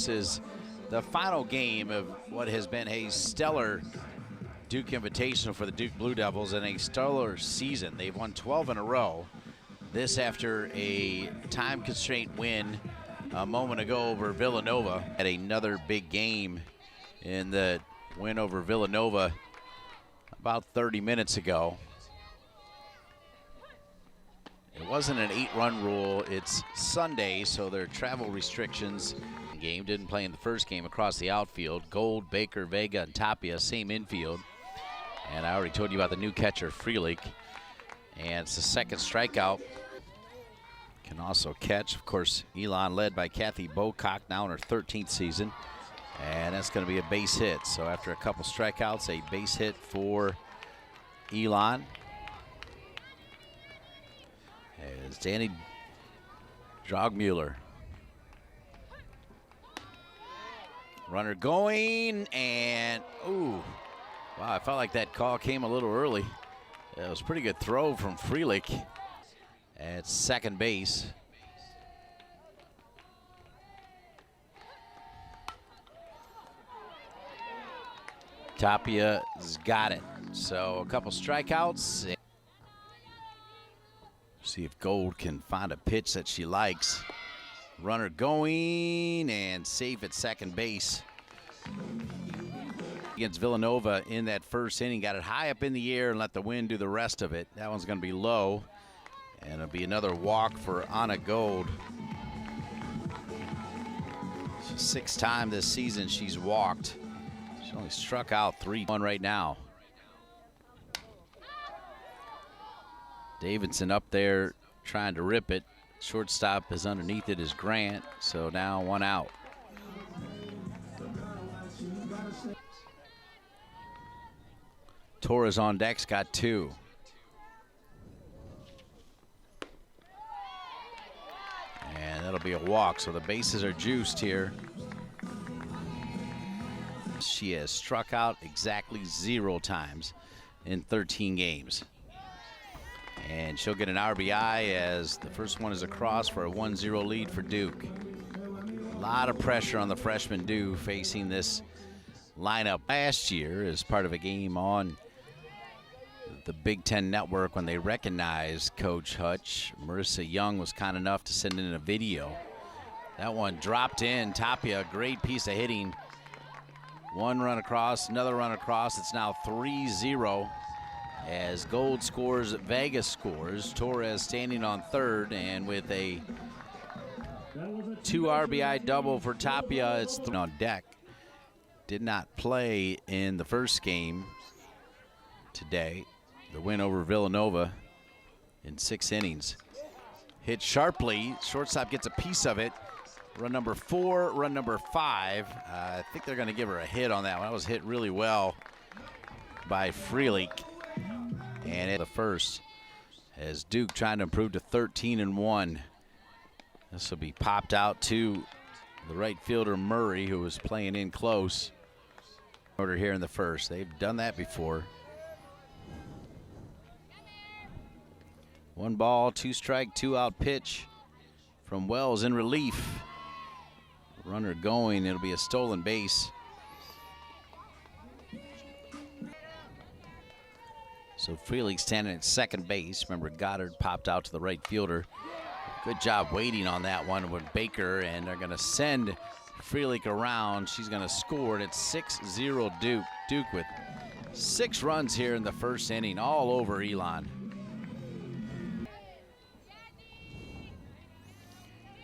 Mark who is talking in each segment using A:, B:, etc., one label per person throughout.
A: This is the final game of what has been a stellar Duke Invitational for the Duke Blue Devils and a stellar season. They've won 12 in a row. This after a time constraint win a moment ago over Villanova. Had another big game in the win over Villanova about 30 minutes ago. It wasn't an 8-run rule. It's Sunday, so there are travel restrictions. The game didn't play in the first game across the outfield. Gold, Baker, Vega, and Tapia, same infield. And I already told you about the new catcher, Freelick. And it's the second strikeout. Can also catch. Of course, Elon led by Kathy Bocock, now in her 13th season. And that's going to be a base hit. So after a couple strikeouts, a base hit for Elon. As Danny Drogmuller. Runner going, and ooh, wow, I felt like that call came a little early. It was a pretty good throw from Freelick at second base. Tapia's got it. So a couple strikeouts. See if Gold can find a pitch that she likes. Runner going and safe at second base. Against Villanova in that first inning, got it high up in the air and let the wind do the rest of it. That one's going to be low, and it'll be another walk for Anna Gold. Sixth time this season she's walked. She's only struck out 3-1 right now. Davidson up there trying to rip it. Shortstop is underneath it is Grant, so now one out. Torres on deck's got two. And that'll be a walk, so the bases are juiced here. She has struck out exactly 0 times in 13 games. And she'll get an RBI as the first one is across for a 1-0 lead for Duke. A lot of pressure on the freshman Duke facing this lineup last year as part of a game on the Big Ten Network when they recognized Coach Hutch. Marissa Young was kind enough to send in a video. That one dropped in. Tapia, great piece of hitting. One run across, another run across. It's now 3-0. As Gold scores, Vega scores. Torres standing on third, and with a 2 RBI double for Tapia, it's on deck. Did not play in the first game today. The win over Villanova in 6 innings. Hit sharply. Shortstop gets a piece of it. Run number 4, run number 5. I think they're going to give her a hit on that one. That was hit really well by Freelick. And the first, as Duke trying to improve to 13-1. This will be popped out to the right fielder Murray, who was playing in close. Order here in the first. They've done that before. 1 ball, 2 strike, 2 out pitch from Wells in relief. Runner going, it'll be a stolen base. So Freelick standing at second base. Remember, Goddard popped out to the right fielder. Good job waiting on that one with Baker, and they're going to send Freelick around. She's going to score, and it's 6-0 Duke. Duke with 6 runs here in the first inning, all over Elon.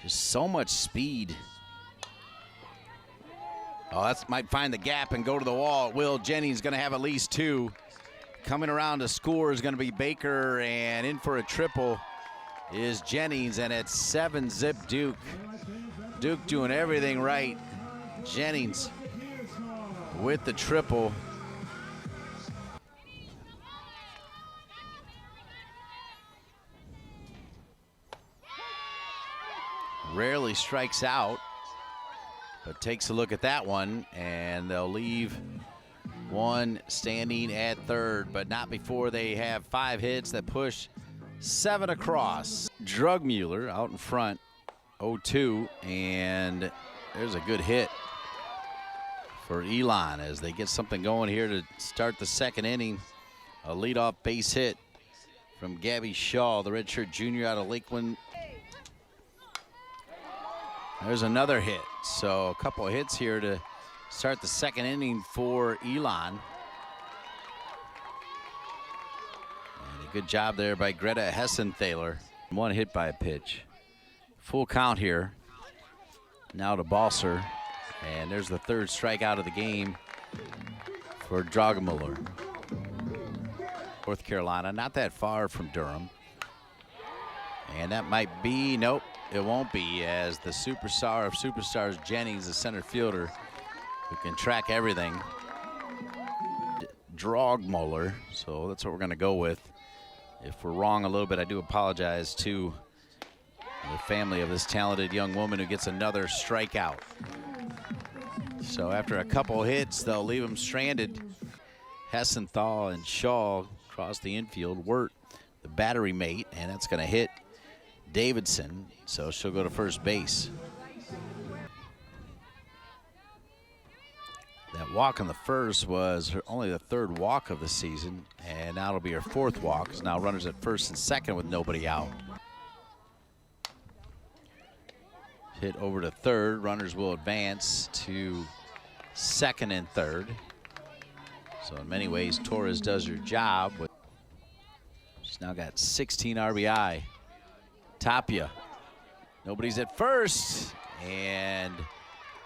A: Just so much speed. Oh, that might find the gap and go to the wall. Will Jennings going to have at least 2. Coming around to score is going to be Baker, and in for a triple is Jennings, and it's 7-zip Duke. Duke doing everything right. Jennings with the triple. Rarely strikes out, but takes a look at that one, and they'll leave one standing at third, but not before they have 5 hits that push 7 across. Drugmuller out in front, 0-2, and There's a good hit for Elon as they get something going here to start the second inning. A leadoff base hit from Gabby Shaw, the redshirt junior out of Lakeland. There's another hit. So a couple of hits here to start the second inning for Elon. And a good job there by Greta Hessenthaler. One hit by a pitch. Full count here. Now to Balser. And there's the third strikeout of the game for Drogemuller. North Carolina, not that far from Durham. And that might be, nope, it won't be, as the superstar of superstars, Jennings, the center fielder, who can track everything. Drogemuller, so that's what we're gonna go with. If we're wrong a little bit, I do apologize to the family of this talented young woman who gets another strikeout. So after a couple hits, they'll leave him stranded. Hessenthal and Shaw across the infield. Wirt, the battery mate, and that's going to hit Davidson, so she'll go to first base. That walk on the first was only the third walk of the season, and now it'll be her fourth walk. So now runners at first and second with nobody out. Hit over to third. Runners will advance to second and third. So in many ways, Torres does her job. She's now got 16 RBI. Tapia. Nobody's at first. And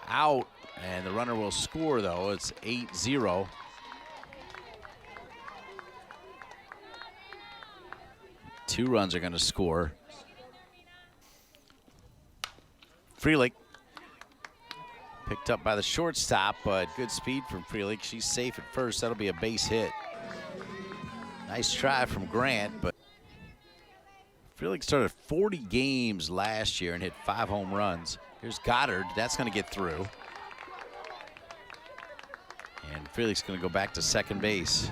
A: out. And the runner will score, though. It's 8-0. Two runs are going to score. Freelick picked up by the shortstop, but good speed from Freelick. She's safe at first. That'll be a base hit. Nice try from Grant, but Freelick started 40 games last year and hit 5 home runs. Here's Goddard. That's going to get through. And Freelick's going to go back to second base.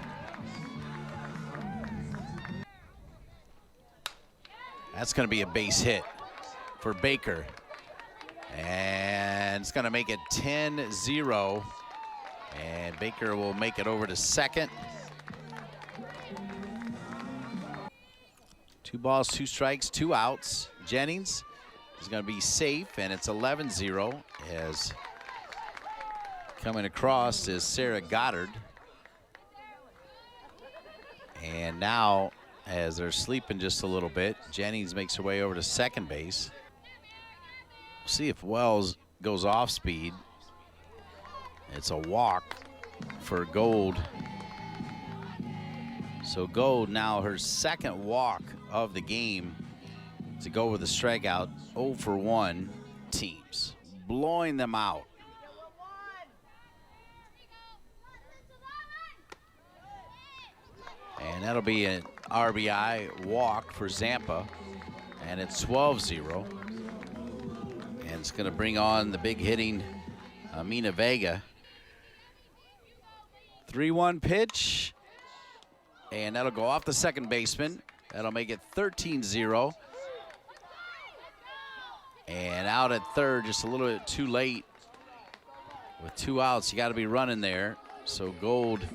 A: That's going to be a base hit for Baker. And it's going to make it 10-0. And Baker will make it over to second. 2 balls, 2 strikes, 2 outs. Jennings is going to be safe, and it's 11-0 as coming across is Sarah Goddard. And now, as they're sleeping just a little bit, Jennings makes her way over to second base. See if Wells goes off speed. It's a walk for Gold. So Gold now her second walk of the game to go with a strikeout. 0 for 1 teams, blowing them out. And that'll be an RBI walk for Zampa, and it's 12-0. And it's going to bring on the big hitting Amina Vega. 3-1 pitch. And that'll go off the second baseman. That'll make it 13-0. And out at third, just a little bit too late. With 2 outs, you got to be running there. So Gold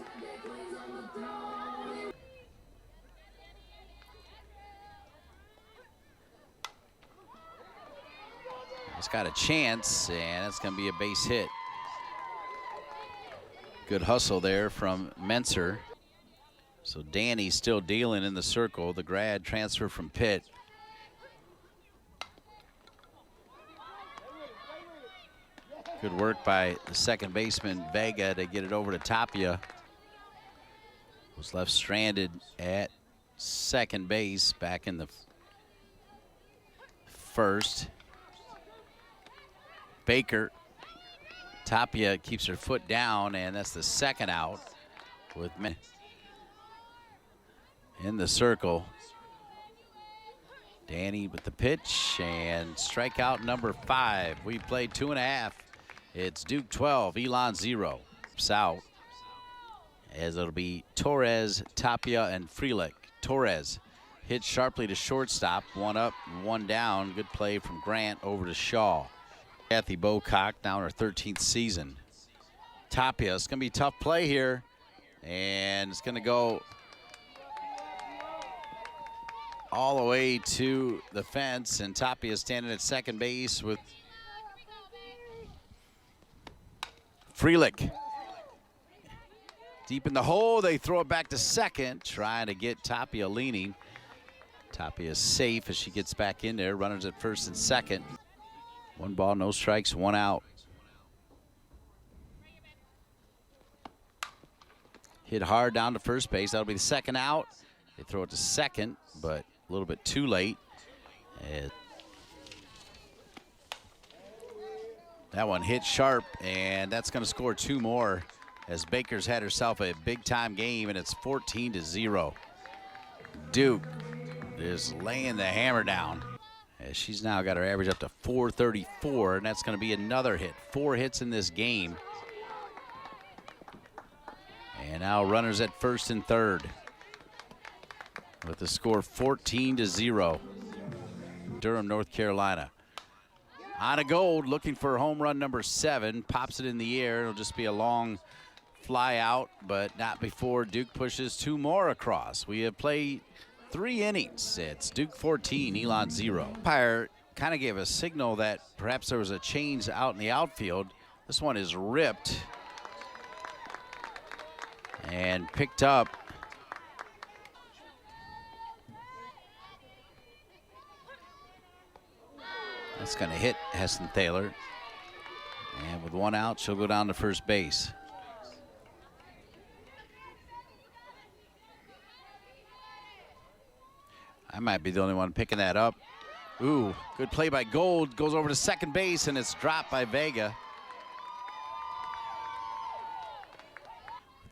A: it's got a chance, and it's going to be a base hit. Good hustle there from Menser. So Danny's still dealing in the circle, the grad transfer from Pitt. Good work by the second baseman, Vega, to get it over to Tapia. Was left stranded at second base back in the first. Baker, Tapia keeps her foot down, and that's the second out with men in the circle. Danny with the pitch, and strikeout number 5. We played 2.5. It's Duke 12, Elon 0. South, as it'll be Torres, Tapia, and Freelick. Torres hit sharply to shortstop, 1 up, 1 down. Good play from Grant over to Shaw. Kathy Bocock now in her 13th season. Tapia, it's going to be a tough play here, and it's going to go all the way to the fence, and Tapia standing at second base with Freelick. Deep in the hole, they throw it back to second, trying to get Tapia leaning. Tapia is safe as she gets back in there. Runners at first and second. 1 ball, no strikes, 1 out. Hit hard down to first base. That'll be the second out. They throw it to second, but a little bit too late. That one hit sharp, and that's going to score 2 more as Baker's had herself a big-time game, and it's 14-0. Duke is laying the hammer down. As she's now got her average up to 434, and that's going to be another hit. 4 hits in this game. And now runners at first and third with the score 14-0. Durham, North Carolina. Anna Gold looking for home run number 7. Pops it in the air. It'll just be a long fly out, but not before Duke pushes 2 more across. We have played 3 innings. It's Duke 14, Elon 0. Umpire kind of gave a signal that perhaps there was a change out in the outfield. This one is ripped and picked up. That's going to hit Heston Thaler. And with 1 out, she'll go down to first base. I might be the only one picking that up. Ooh, good play by Gold. Goes over to second base, and it's dropped by Vega.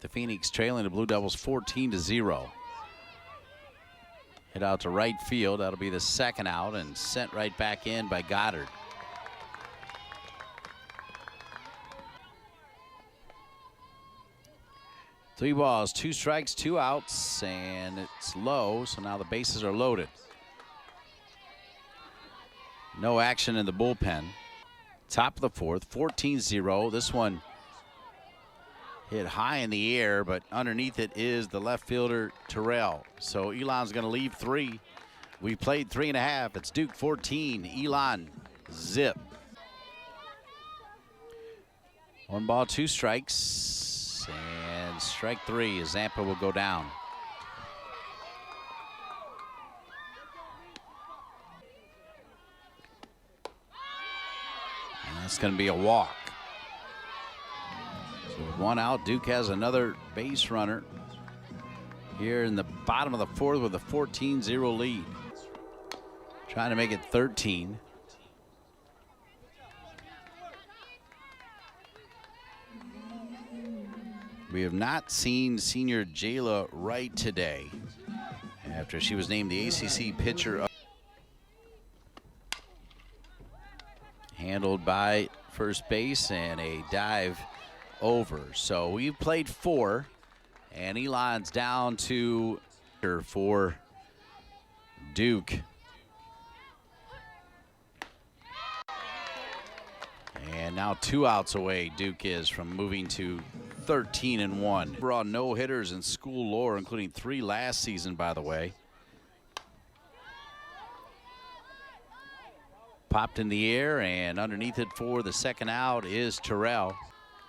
A: The Phoenix trailing the Blue Devils 14-0. Hit out to right field. That'll be the second out, and sent right back in by Goddard. Three balls, 2 strikes, 2 outs, and it's low, so now the bases are loaded. No action in the bullpen. Top of the 4th, 14-0. This one hit high in the air, but underneath it is the left fielder, Terrell. So Elon's going to leave 3. We played 3.5. It's Duke 14, Elon zip. 1 ball, 2 strikes. And strike 3 as Zampa will go down. And that's going to be a walk. So with 1 out, Duke has another base runner here in the bottom of the 4th with a 14-0 lead. Trying to make it 13. We have not seen senior Jayla Wright today after she was named the ACC pitcher. Handled by first base and a dive over. So we've played 4, and Elon's down to for Duke. And now 2 outs away Duke is from moving to 13-1. Overall no hitters in school lore, including 3 last season, by the way. Popped in the air, and underneath it for the second out is Terrell.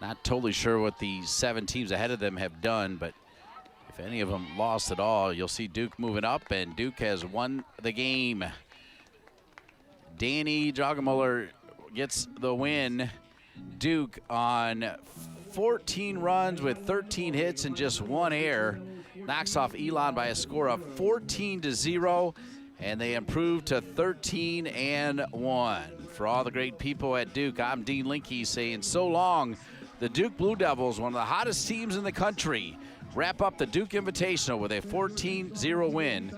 A: Not totally sure what the 7 teams ahead of them have done, but if any of them lost at all, you'll see Duke moving up, and Duke has won the game. Danny Drogemuller gets the win. Duke on 14 runs with 13 hits and just 1 error. Knocks off Elon by a score of 14-0, and they improve to 13-1. For all the great people at Duke, I'm Dean Linke saying so long. The Duke Blue Devils, one of the hottest teams in the country, wrap up the Duke Invitational with a 14-0 win